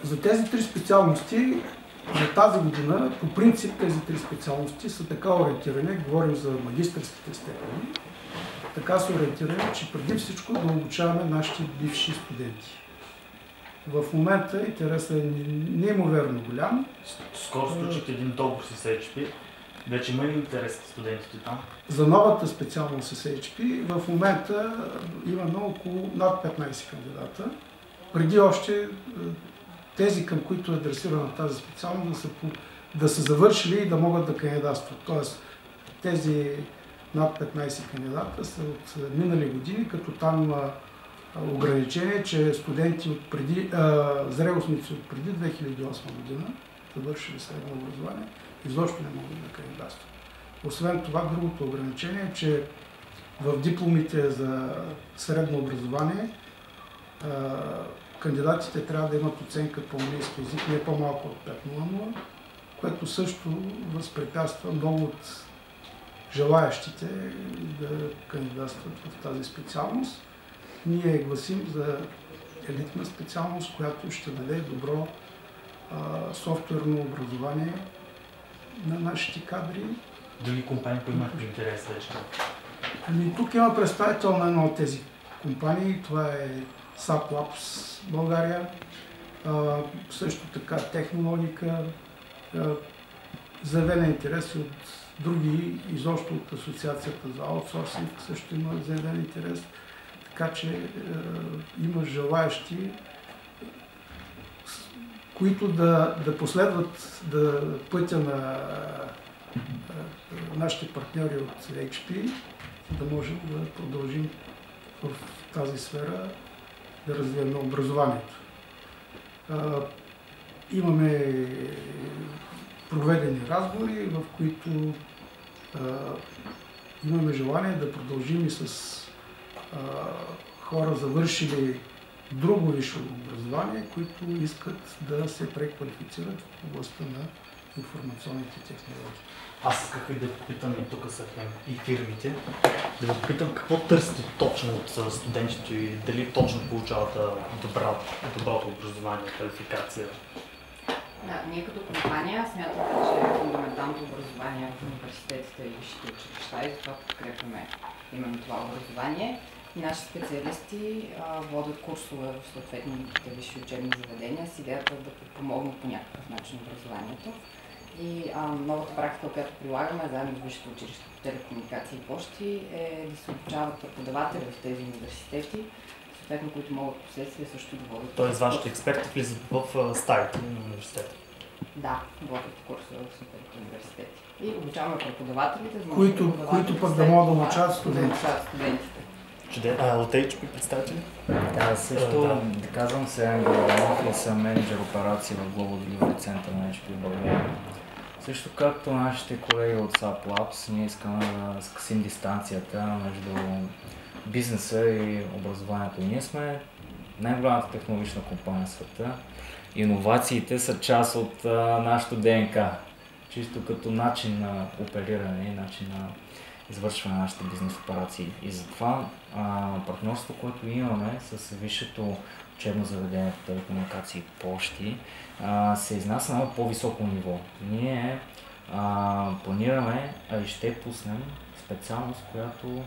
За тези три специалности за тази година, по принцип тези три специалности са така ориентирани, говорим за магистърските степени, така са ориентирани, че преди всичко да обучаваме нашите бивши студенти. В момента интересът е неимоверно голям. Скоро сключите един договор с HP. Вече има ли интерес от студентите там? За новата специалност с HP в момента имаме около над 15 кандидата. Преди още тези, към които е адресирана тази специалност, да са завършили и да могат да кандидатстват. Тоест тези над 15 кандидата са от минали години, като там има ограничение, че студенти от преди, зрелостници от преди 2008 година, завършили средно образование, изобщо не могат да кандидатстват. Освен това, другото ограничение е, че в дипломите за средно образование кандидатите трябва да имат оценка по английски език не по-малко от 5.00, което също възпрепятства много от желаящите да кандидатстват в тази специалност. Ние гласим за елитна специалност, която ще даде добро софтуерно образование на нашите кадри. Други компании имат интерес вече? Тук има представител на една от тези компании, това е SAP Labs България, също така Технологика, заявен интерес от други, изобщо от Асоциацията за аутсорсинг също има заявен интерес, така че има желаящи, които да последват пътя на нашите партньори от HP, да можем да продължим в тази сфера да развием образованието. Имаме проведени разговори, в които имаме желание да продължим и с хора, завършили друго висше образование, които искат да се преквалифицират в областта на информационните технологии. Аз исках и да попитам, и тук са и фирмите, да ви попитам какво търсите точно от студентите и дали точно получават доброто образование, квалификация. Да, ние като компания смятаме, че фундаменталното образование в университетите и висшите училища и затова подкрепяме именно това образование. И наши специалисти водят курсове в съответните висши учебни заведения с идеята да подпомогнат по някакъв начин образованието. И новата практика, която прилагаме заедно с висшите училища по телекомуникации и пощи, е да се обучават преподаватели в тези университети, съответно, които могат последствие също да водят. Тоест вашите експерти влизат в стаите на университета? Да, водят курсове в съответните университети. И обучаваме преподавателите, за които пък да могат да обучават студентите. От HP представители? Да, също да казвам се Ангел Иванов и съм менеджер операции в Global Delivery Center на HP в България. Също както нашите колеги от SAP Labs, ние искаме да скъсим дистанцията между бизнеса и образованието. Ние сме най-голямата технологична компания в света. Иновациите са част от нашото ДНК, чисто като начин на опериране и начин на извършване на нашите бизнес операции. И затова партньорството, което имаме с висшето учебно заведение по телекомуникации и пощи, се изнася на по-високо ниво. Ние планираме и ще пуснем специалност, която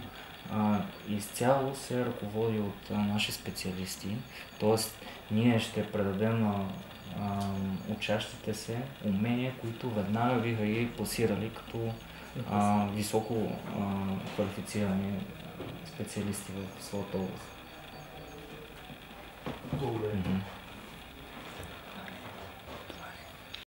изцяло се ръководи от наши специалисти, т.е. ние ще предадем на учащите се умения, които веднага биха ги пласирали като високо квалифицирани специалисти в своята област. Благодаря.